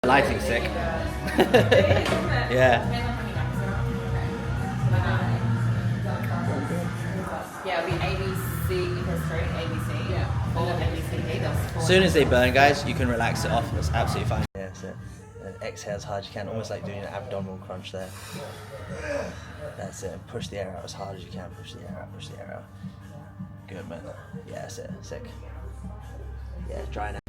Lighting's sick. Yeah. Yeah, it'll be ABC history, ABC. Yeah. Or ABCD. As soon as they burn, guys, you can relax it off. It's absolutely fine. Yeah, that's it. And exhale as hard as you can, almost like doing an abdominal crunch there. That's it. And push the air out as hard as you can. Push the air out. Push the air out. Good, man. Yeah, that's it. Sick. Yeah, dry now.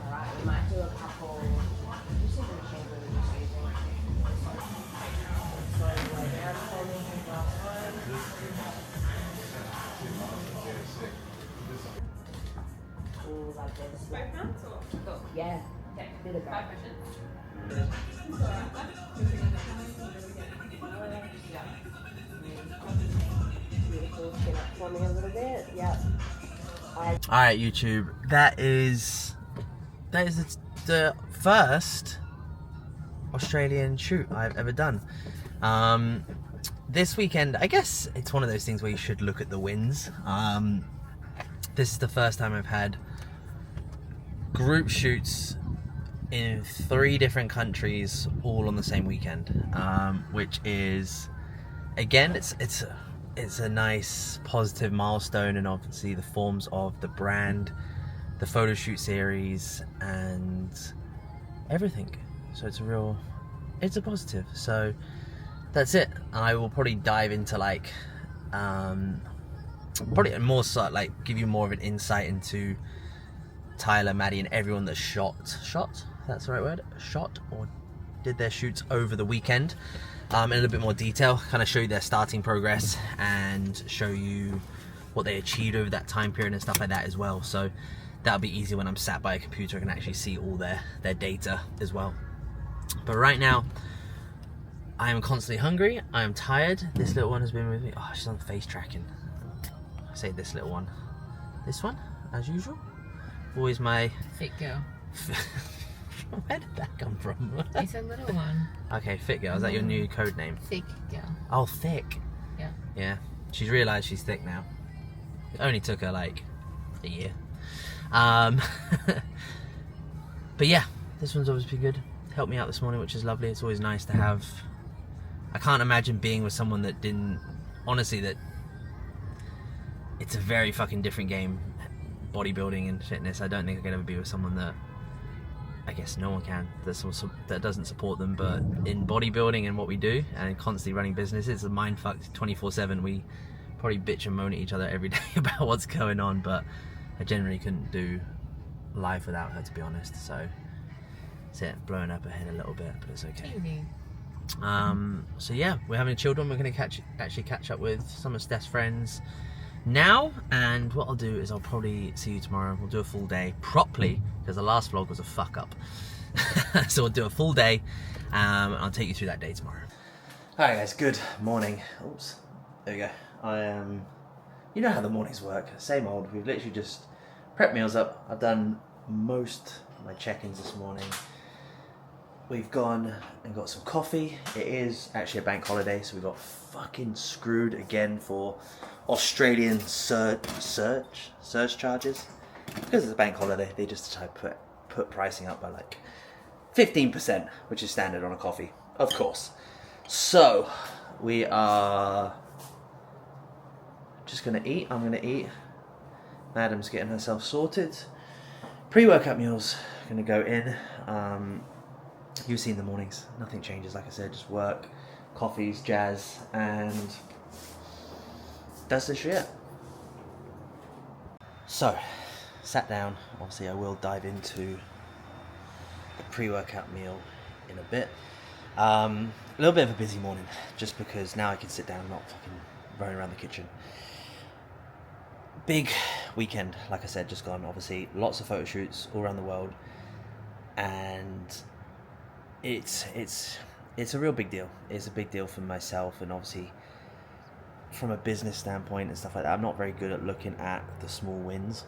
Alright, we might do a couple. Did you see the machine that we're just using? So, like, air folding and glass like this. Both hands or? Cool. Yeah. Okay. Bit of both. Beautiful. Chin up for me a little bit. Yep. Alright, YouTube. That is the first Australian shoot I've ever done. This weekend, I guess it's one of those things where you should look at the wins. This is the first time I've had group shoots in 3 different countries all on the same weekend, which is, again, it's a nice positive milestone, and obviously the forms of the brand, the Photoshoot series, and everything. So it's a positive. So that's it. I will probably dive into like probably more so like give you more of an insight into Tyler, Maddie, and everyone that shot, that's the right word, shot or did their shoots over the weekend, in a little bit more detail, kind of show you their starting progress and show you what they achieved over that time period and stuff like that as well. So that'll be easy when I'm sat by a computer. I can actually see all their data as well. But right now, I am constantly hungry, I am tired. This little one has been with me. Oh, she's on face tracking. I say this little one. This one, as usual. Always my... Fit girl. Where did that come from? It's a little one. Okay, Fit Girl. Is that your new code name? Thick girl. Oh, Thick. Yeah. Yeah. She's realised she's thick now. It only took her like a year. But yeah, this one's obviously good. Helped me out this morning, which is lovely. It's always nice to have... I can't imagine being with someone that didn't... Honestly, that... It's a very fucking different game, bodybuilding and fitness. I don't think I could ever be with someone that... I guess no one can, that doesn't support them, but in bodybuilding and what we do, and constantly running businesses, it's a mind fuck 24/7. We probably bitch and moan at each other every day about what's going on, but I generally couldn't do life without her, to be honest. So it's it, blowing up her head a little bit, but it's okay. So yeah, we're having a chilled one. We're going to actually catch up with some of Steph's friends now, and what I'll do is I'll probably see you tomorrow. We'll do a full day properly, because the last vlog was a fuck up. So we'll do a full day, and I'll take you through that day tomorrow. Alright guys, good morning. Oops, there we go. You know how the mornings work, same old. We've literally just prepped meals up. I've done most of my check-ins this morning. We've gone and got some coffee. It is actually a bank holiday, so we got fucking screwed again for Australian surge charges. Because it's a bank holiday, they just try to put pricing up by like 15%, which is standard on a coffee, of course. So we are just gonna eat. I'm gonna eat. Madam's getting herself sorted. Pre-workout meals gonna go in. You've seen the mornings, nothing changes, like I said, just work, coffees, jazz, and that's literally it. So, sat down. Obviously I will dive into the pre-workout meal in a bit. A little bit of a busy morning, just because now I can sit down and not fucking running around the kitchen. Big weekend, like I said, just gone. Obviously lots of photo shoots all around the world, and it's a real big deal. It's a big deal for myself, and obviously from a business standpoint and stuff like that, I'm not very good at looking at the small wins.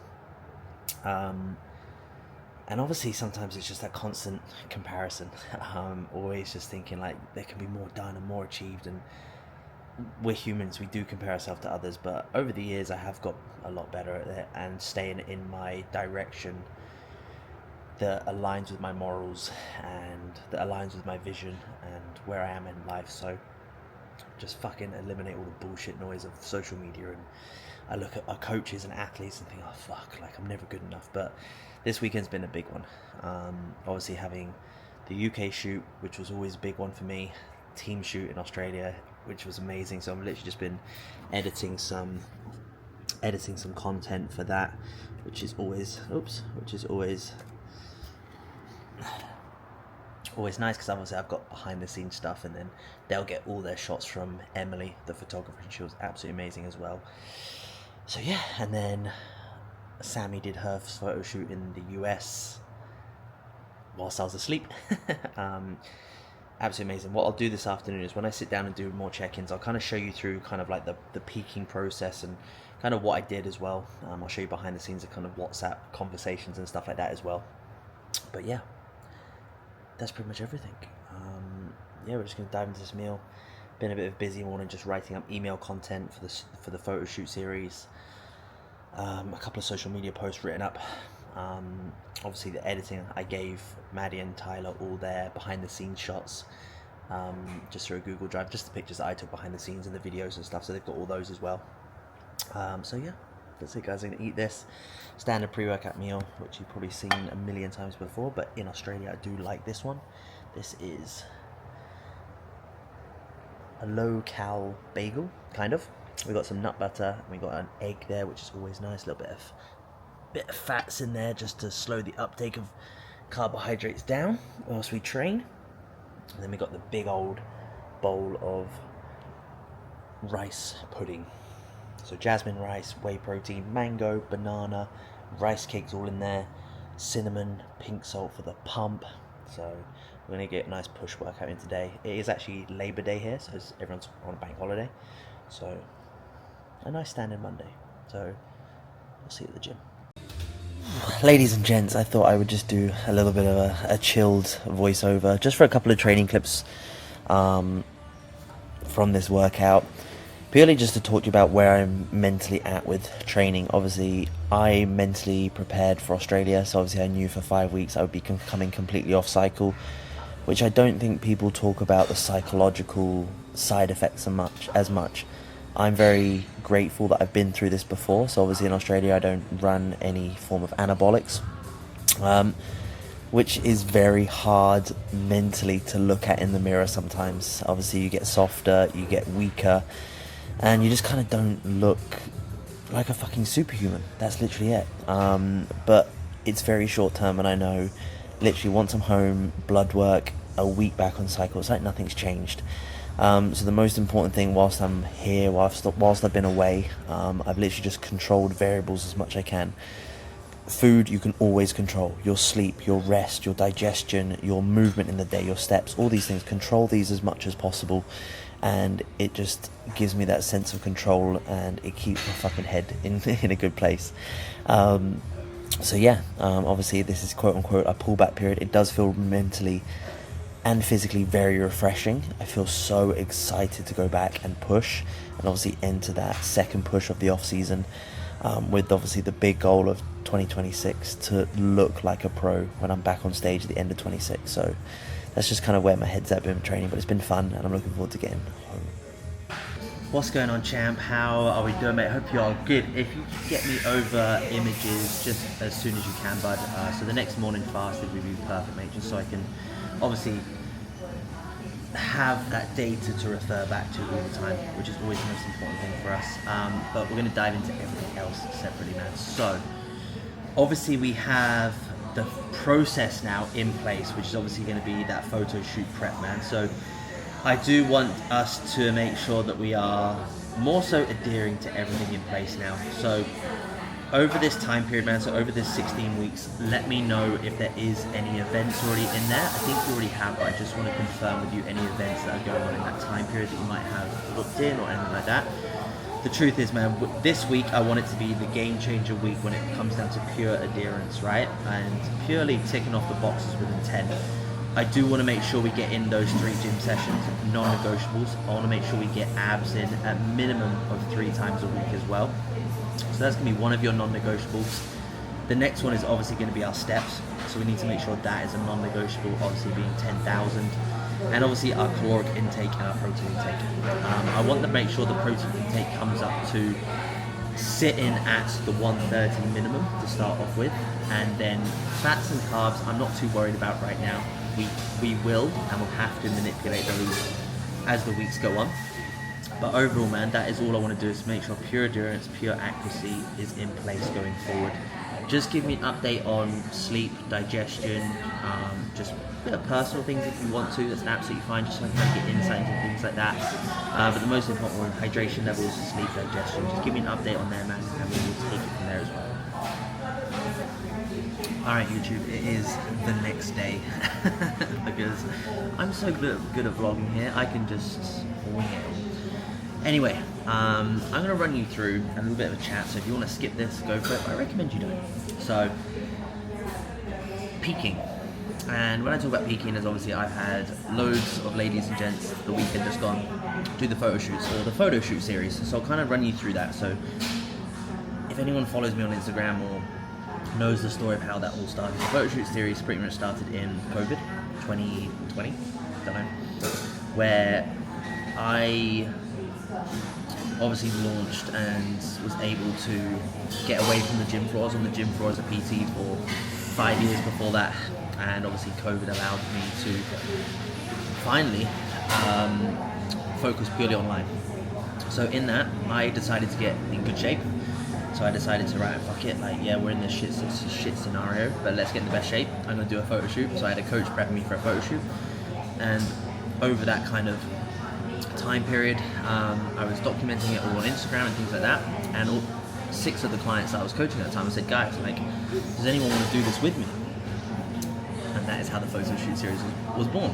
And obviously sometimes it's just that constant comparison. Always just thinking like there can be more done and more achieved, and we're humans, we do compare ourselves to others, but over the years I have got a lot better at it and staying in my direction that aligns with my morals and that aligns with my vision and where I am in life. So just fucking eliminate all the bullshit noise of social media. And I look at our coaches and athletes and think, oh fuck, like I'm never good enough. But this weekend's been a big one. Obviously having the UK shoot, which was always a big one for me, team shoot in Australia, which was amazing. So I've literally just been editing some content for that, which is always nice, because obviously I've got behind the scenes stuff, and then they'll get all their shots from Emily, the photographer, and she was absolutely amazing as well. So yeah, and then Sammy did her photo shoot in the US whilst I was asleep. Absolutely amazing. What I'll do this afternoon is when I sit down and do more check-ins, I'll kind of show you through kind of like the peaking process and kind of what I did as well. I'll show you behind the scenes of kind of WhatsApp conversations and stuff like that as well. But yeah, that's pretty much everything. Yeah, we're just going to dive into this meal. Been a bit of a busy morning, just writing up email content for the photo shoot series. A couple of social media posts written up. Obviously the editing, I gave Maddie and Tyler all their behind the scenes shots, just through a Google Drive, just the pictures that I took behind the scenes and the videos and stuff, so they've got all those as well. So yeah, that's it guys. I'm going to eat this standard pre-workout meal, which you've probably seen a million times before, but in Australia I do like this one. This is a low-cal bagel, kind of. We got some nut butter, and we got an egg there, which is always nice. A little bit of fats in there just to slow the uptake of carbohydrates down whilst we train. And then we got the big old bowl of rice pudding. So jasmine rice, whey protein, mango, banana, rice cakes all in there, cinnamon, pink salt for the pump. So we're going to get a nice push workout in today. It is actually Labor Day here, so everyone's on a bank holiday. So a nice standard Monday. So we'll see you at the gym. Ladies and gents, I thought I would just do a little bit of a chilled voiceover just for a couple of training clips from this workout, purely just to talk to you about where I'm mentally at with training. Obviously I mentally prepared for Australia, so obviously I knew for 5 weeks I would be coming completely off cycle, which I don't think people talk about the psychological side effects as much. I'm very grateful that I've been through this before. So obviously in Australia I don't run any form of anabolics, which is very hard mentally to look at in the mirror sometimes. Obviously you get softer, you get weaker, and you just kind of don't look like a fucking superhuman. That's literally it. But it's very short term, and I know literally once I'm home, blood work, a week back on cycle, it's like nothing's changed. So the most important thing whilst I'm here, whilst I've been away, I've literally just controlled variables as much as I can. Food you can always control. Your sleep, your rest, your digestion, your movement in the day, your steps, all these things. Control these as much as possible, and it just gives me that sense of control, and it keeps my fucking head in a good place. So yeah, obviously this is quote unquote a pullback period. It does feel mentally and physically very refreshing. I feel so excited to go back and push, and obviously enter that second push of the off season, with obviously the big goal of 2026 to look like a pro when I'm back on stage at the end of 26. So that's just kind of where my head's at with training, but it's been fun and I'm looking forward to getting home. What's going on, champ? How are we doing, mate? Hope you are good. If you could get me over images just as soon as you can, bud. So the next morning fast would be perfect, mate, just so I can obviously have that data to refer back to all the time, which is always the most important thing for us. But we're going to dive into everything else separately, man. So obviously we have the process now in place, which is obviously going to be that photo shoot prep, man. So I do want us to make sure that we are more so adhering to everything in place now. So over this time period, man, so over this 16 weeks, let me know if there is any events already in there. I think you already have, but I just want to confirm with you any events that are going on in that time period that you might have booked in or anything like that. The truth is, man, this week I want it to be the game changer week when it comes down to pure adherence, right? And purely ticking off the boxes with intent. I do want to make sure we get in those 3 gym sessions, non-negotiables. I want to make sure we get abs in at minimum of 3 times a week as well. So that's going to be one of your non-negotiables. The next one is obviously going to be our steps, so we need to make sure that is a non-negotiable, obviously being 10,000, and obviously our caloric intake and our protein intake. I want to make sure the protein intake comes up to sitting at the 130 minimum to start off with, and then fats and carbs I'm not too worried about right now. We will and will have to manipulate those as the weeks go on. But overall, man, that is all I want to do, is make sure pure endurance, pure accuracy is in place going forward. Just give me an update on sleep, digestion, just a bit of personal things if you want to. That's absolutely fine, just so I can get insight into things like that. But the most important one, hydration levels, sleep, digestion. Just give me an update on there, man, and we will take it from there as well. Alright, YouTube, it is the next day because I'm so good at vlogging here, I can just wing it all. Anyway, I'm going to run you through a little bit of a chat, so if you want to skip this, go for it, but I recommend you don't. So, peaking. And when I talk about peaking, is obviously I've had loads of ladies and gents the weekend just gone do the photo shoots, or the photo shoot series, so I'll kind of run you through that. So, if anyone follows me on Instagram or knows the story of how that all started, the photo shoot series pretty much started in COVID 2020, don't know, where I obviously launched and was able to get away from the gym floor. I was on the gym floor as a PT for 5 years before that, and obviously COVID allowed me to finally focus purely online. So in that, I decided to get in good shape. So I decided to, right, fuck it, like, yeah, we're in this shit scenario, but let's get in the best shape. I'm going to do a photo shoot. So I had a coach prepping me for a photo shoot, and over that kind of time period, I was documenting it all on Instagram and things like that, and all 6 of the clients that I was coaching at the time, I said, guys, like, does anyone want to do this with me? And that is how the photo shoot series was born.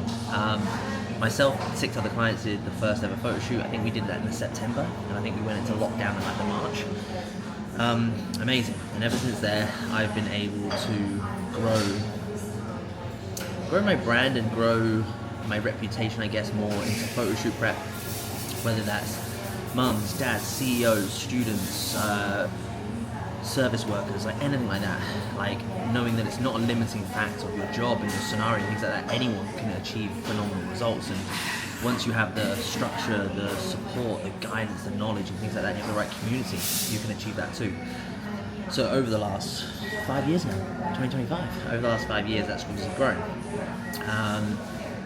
Myself, 6 other clients did the first ever photo shoot. I think we did that in September, and I think we went into lockdown in like the March. Amazing. And ever since there, I've been able to grow my brand and grow my reputation, I guess, more into photo shoot prep, whether that's mums, dads, CEOs, students, service workers, like anything like that. Like, knowing that it's not a limiting factor of your job and your scenario, things like that, anyone can achieve phenomenal results. And once you have the structure, the support, the guidance, the knowledge and things like that, you have the right community, you can achieve that too. So over the last 5 years now, 2025, over the last 5 years, that's obviously grown.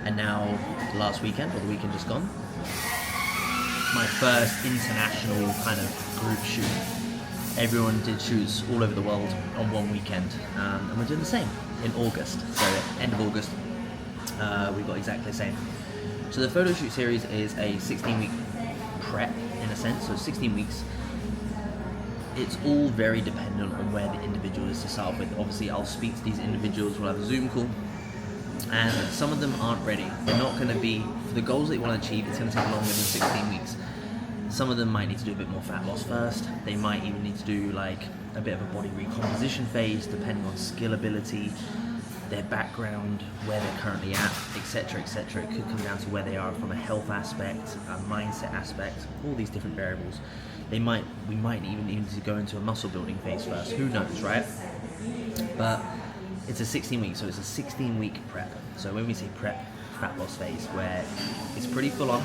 And now, last weekend, or the weekend just gone, my first international kind of group shoot. Everyone did shoots all over the world on one weekend, and we're doing the same in August. So end of August, we got exactly the same. So the photo shoot series is a 16-week prep, in a sense, so 16 weeks. It's all very dependent on where the individual is to start with. Obviously, I'll speak to these individuals, we'll have a Zoom call, and some of them aren't ready. They're not going to be, for the goals that you want to achieve, it's going to take longer than 16 weeks. Some of them might need to do a bit more fat loss first. They might even need to do like a bit of a body recomposition phase, depending on skill ability, their background, where they're currently at, etc., etc. It could come down to where they are from a health aspect, a mindset aspect, all these different variables. We might even need to go into a muscle building phase first. Who knows, right? But it's a 16 week, so it's a 16-week prep. So when we say prep, fat loss phase, where it's pretty full on.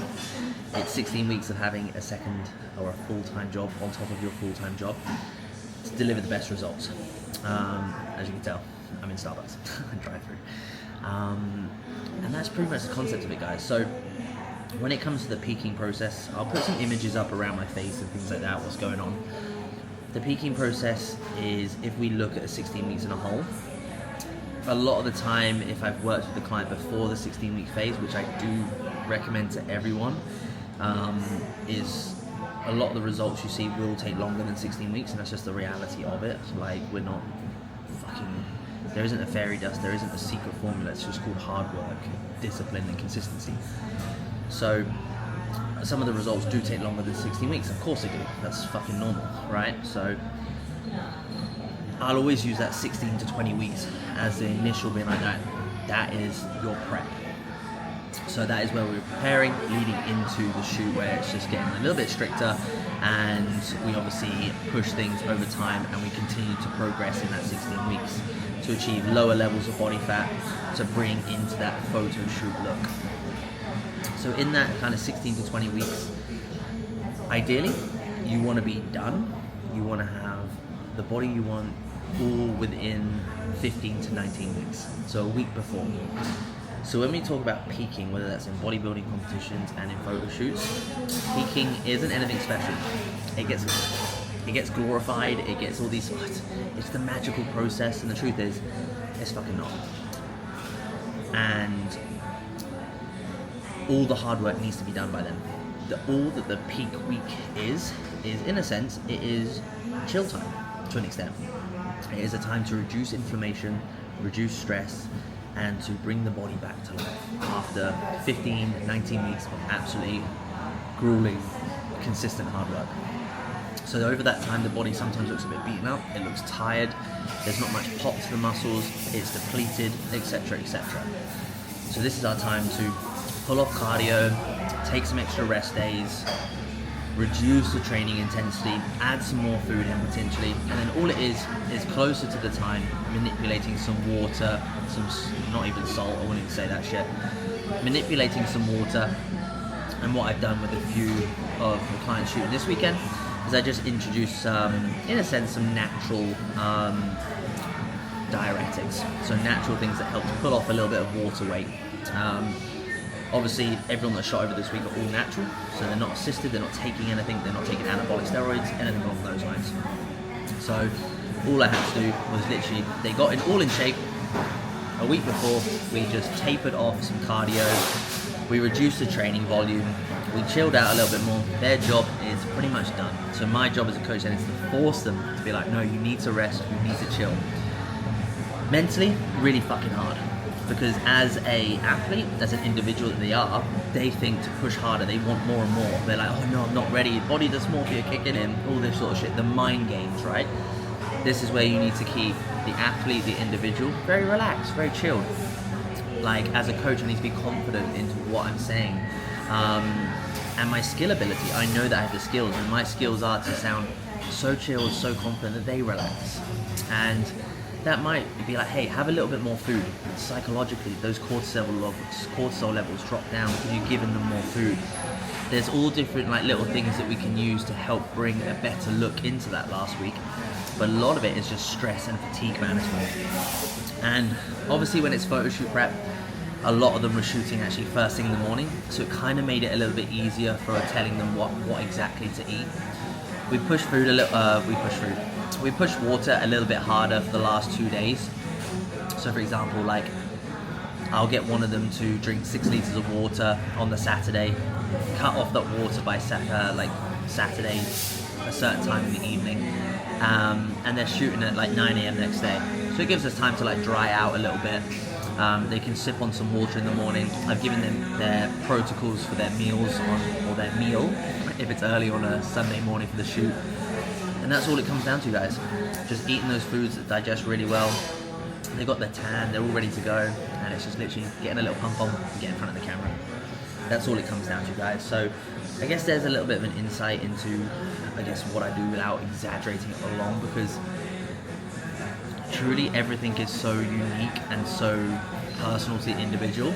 It's 16 weeks of having a second or a full-time job on top of your full-time job to deliver the best results. As you can tell, I'm in Starbucks, I drive through. And that's pretty much the concept of it, guys. So when it comes to the peaking process, I'll put some images up around my face and things like that, what's going on. The peaking process is, if we look at a 16 weeks in a whole, a lot of the time, if I've worked with the client before the 16-week phase, which I do recommend to everyone, is a lot of the results you see will take longer than 16 weeks, and that's just the reality of it. Like, we're not fucking, there isn't a fairy dust, there isn't a secret formula, it's just called hard work, discipline and consistency. So some of the results do take longer than 16 weeks, of course they do, that's fucking normal, right? So I'll always use that 16 to 20 weeks as the initial being like that is your prep. So that is where we're preparing, leading into the shoot where it's just getting a little bit stricter, and we obviously push things over time, and we continue to progress in that 16 weeks to achieve lower levels of body fat to bring into that photo shoot look. So in that kind of 16 to 20 weeks, ideally, you want to be done. You want to have the body you want all within 15 to 19 weeks, so a week before. So when we talk about peaking, whether that's in bodybuilding competitions and in photo shoots, peaking isn't anything special. It gets glorified, it gets all these, it's the magical process, and the truth is, it's fucking not. And all the hard work needs to be done by then. All that the peak week is in a sense, it is chill time to an extent. It is a time to reduce inflammation, reduce stress, and to bring the body back to life after 15, 19 weeks of absolutely grueling, consistent hard work. So over that time, the body sometimes looks a bit beaten up, it looks tired, there's not much pop to the muscles, it's depleted, etc., etc. So this is our time to pull off cardio, take some extra rest days, reduce the training intensity, add some more food in potentially, and then all it is closer to the time manipulating some water, not even salt, I wouldn't even say that shit, manipulating some water. And what I've done with a few of the clients shooting this weekend is I just introduced in a sense, some natural diuretics, so natural things that help to pull off a little bit of water weight. Obviously, everyone that shot over this week are all natural, so they're not assisted, they're not taking anything, they're not taking anabolic steroids, anything along those lines. So all I had to do was literally, they got in all in shape. A week before, we just tapered off some cardio, we reduced the training volume, we chilled out a little bit more. Their job is pretty much done. So my job as a coach then is to force them to be like, no, you need to rest, you need to chill. Mentally, really fucking hard. Because as a athlete, as an individual that they are, they think to push harder, they want more and more. They're like, oh no, I'm not ready, body dysmorphia kicking in, all this sort of shit, the mind games, right? This is where you need to keep the athlete, the individual, very relaxed, very chilled. Like, as a coach, I need to be confident into what I'm saying. And my skill ability, I know that I have the skills, and my skills are to sound so chilled, so confident that they relax. And that might be like, hey, have a little bit more food. Psychologically, those cortisol levels drop down because you've given them more food. There's all different like little things that we can use to help bring a better look into that last week. But a lot of it is just stress and fatigue management. And obviously when it's photo shoot prep, a lot of them were shooting actually first thing in the morning. So it kind of made it a little bit easier for telling them what exactly to eat. We push food a little, we push water a little bit harder for the last 2 days. So for example, like I'll get one of them to drink 6 liters of water on the Saturday, cut off that water by Saturday, a certain time in the evening, and they're shooting at like 9 a.m. next day. So it gives us time to like dry out a little bit. They can sip on some water in the morning. I've given them their protocols for their meals or their meal, if it's early on a Sunday morning for the shoot. And that's all it comes down to, guys. Just eating those foods that digest really well. They've got their tan, they're all ready to go, and it's just literally getting a little pump on and get in front of the camera. That's all it comes down to, guys. So I guess there's a little bit of an insight into, I guess, what I do without exaggerating it along, because truly everything is so unique and so personal to the individual.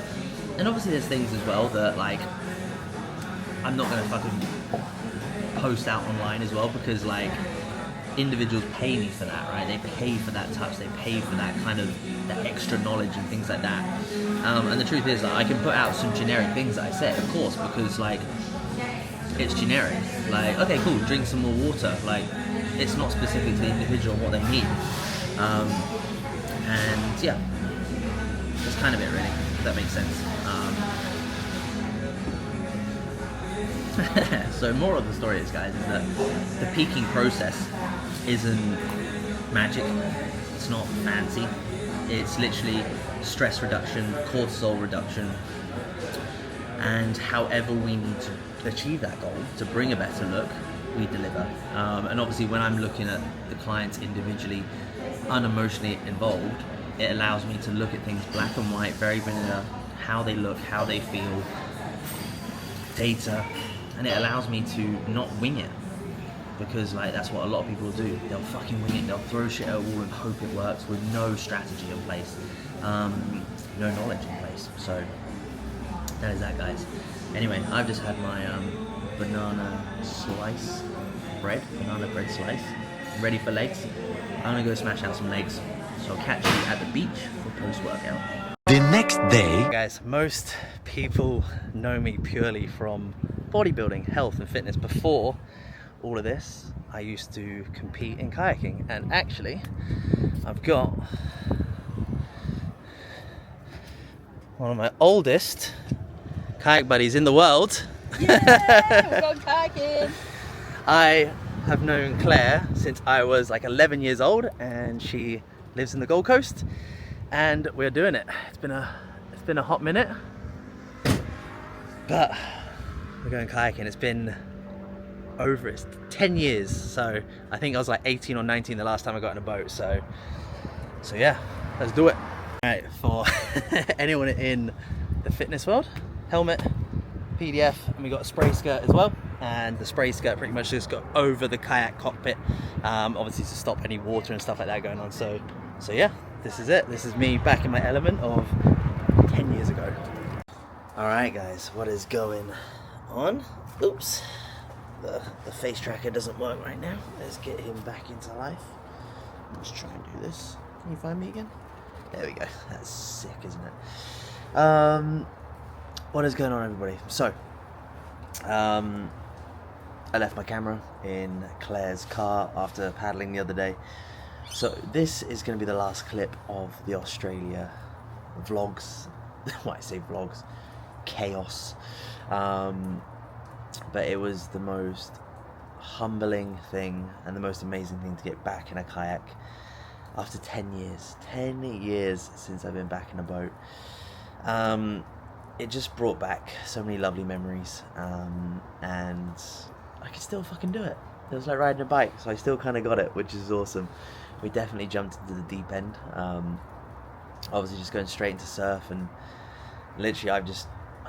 And obviously there's things as well that like I'm not gonna fucking post out online as well, because like individuals pay me for that, right? They pay for that touch, they pay for that kind of that extra knowledge and things like that. And the truth is that I can put out some generic things that I say, of course, because like it's generic. Like, okay, cool, drink some more water. Like, it's not specific to the individual and what they need. And yeah, that's kind of it, really, if that makes sense. So moral of the story is, guys, is that the peaking process isn't magic, it's not fancy, it's literally stress reduction, cortisol reduction, and however we need to achieve that goal to bring a better look, we deliver. And obviously when I'm looking at the clients individually, unemotionally involved, it allows me to look at things black and white, very vanilla. how they look, how they feel, data, and it allows me to not wing it, because like that's what a lot of people do. They'll fucking wing it, they'll throw shit at a wall and hope it works with no strategy in place, no knowledge in place. So that is that, guys. Anyway, I've just had my banana bread slice, ready for legs. I'm gonna go smash out some legs, so I'll catch you at the beach for post-workout. The next day, Guys, most people know me purely from bodybuilding, health and fitness. Before all of this, I used to compete in kayaking, and actually I've got one of my oldest kayak buddies in the world. Yeah, we're going kayaking. I have known Claire since I was like 11 years old, and she lives in the Gold Coast, and we're doing it. It's been a hot minute, but we're going kayaking. It's been over 10 years, so I think I was like 18 or 19 the last time I got in a boat. So yeah, let's do it. All right, for anyone in the fitness world, helmet, PDF, and we got a spray skirt as well. And the spray skirt pretty much just got over the kayak cockpit, obviously to stop any water and stuff like that going on. So yeah, this is it. This is me back in my element of 10 years ago. All right, guys, what is going on? Oops, the face tracker doesn't work right now. Let's get him back into life. Let's try and do this. Can you find me again? There we go. That's sick, isn't it? What is going on, everybody? So I left my camera in Claire's car after paddling the other day. So this is going to be the last clip of the Australia vlogs. Why I say vlogs? Chaos. But it was the most humbling thing and the most amazing thing to get back in a kayak after 10 years. 10 years since I've been back in a boat. It just brought back so many lovely memories, and I could still fucking do it. It was like riding a bike, so I still kind of got it, which is awesome. We definitely jumped into the deep end. Obviously just going straight into surf, and literally I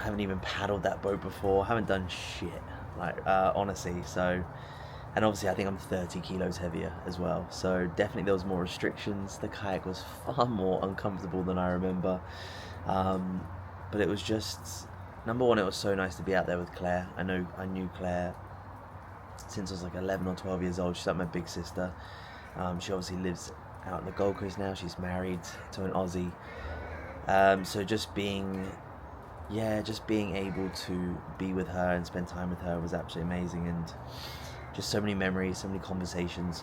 haven't even paddled that boat before. I haven't done shit, like honestly. So, and obviously I think I'm 30 kilos heavier as well, so definitely there was more restrictions. The kayak was far more uncomfortable than I remember. But it was just, number one, it was so nice to be out there with Claire. I knew Claire since I was like 11 or 12 years old. She's like my big sister. She obviously lives out in the Gold Coast now. She's married to an Aussie. So just being able to be with her and spend time with her was absolutely amazing, and just so many memories, so many conversations.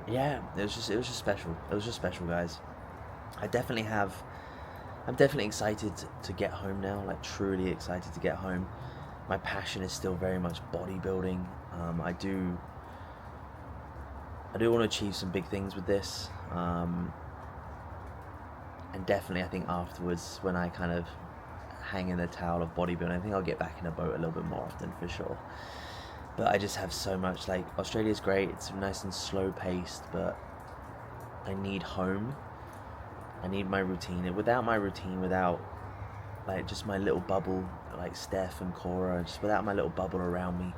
Yeah, it was just special. It was just special, guys. I'm definitely excited to get home now, like truly excited to get home. My passion is still very much bodybuilding. I do want to achieve some big things with this. And definitely I think afterwards, when I kind of hang in the towel of bodybuilding, I think I'll get back in a boat a little bit more often for sure. But I just have so much, like, Australia's great, it's nice and slow paced, but I need home. I need my routine. Without my routine, without like just my little bubble, like Steph and Cora, just without my little bubble around me,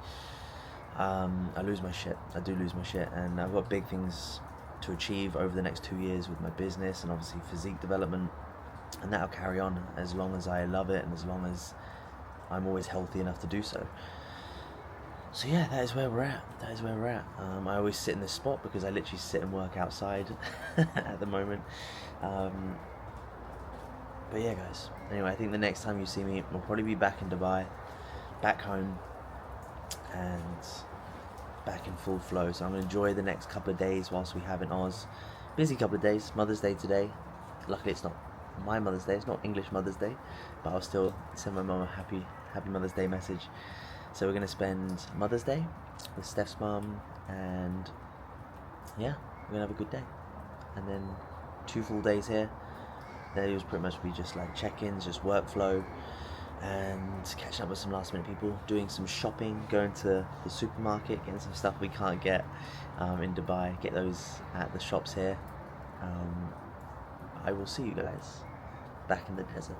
I lose my shit. I do lose my shit, and I've got big things to achieve over the next 2 years with my business and obviously physique development, and that'll carry on as long as I love it and as long as I'm always healthy enough to do so. So yeah, that is where we're at. I always sit in this spot because I literally sit and work outside at the moment. But yeah, guys, anyway, I think the next time you see me, we'll probably be back in Dubai, back home, and back in full flow. So I'm going to enjoy the next couple of days whilst we have in Oz. Busy couple of days. Mother's Day today. Luckily it's not my Mother's Day, it's not English Mother's Day, but I'll still send my mum a happy Mother's Day message. So we're going to spend Mother's Day with Steph's mum, and yeah, we're going to have a good day. And then 2 full days here. They was pretty much be just like check-ins, just workflow, and catching up with some last minute people, doing some shopping, going to the supermarket, getting some stuff we can't get in Dubai, get those at the shops here. I will see you guys back in the desert.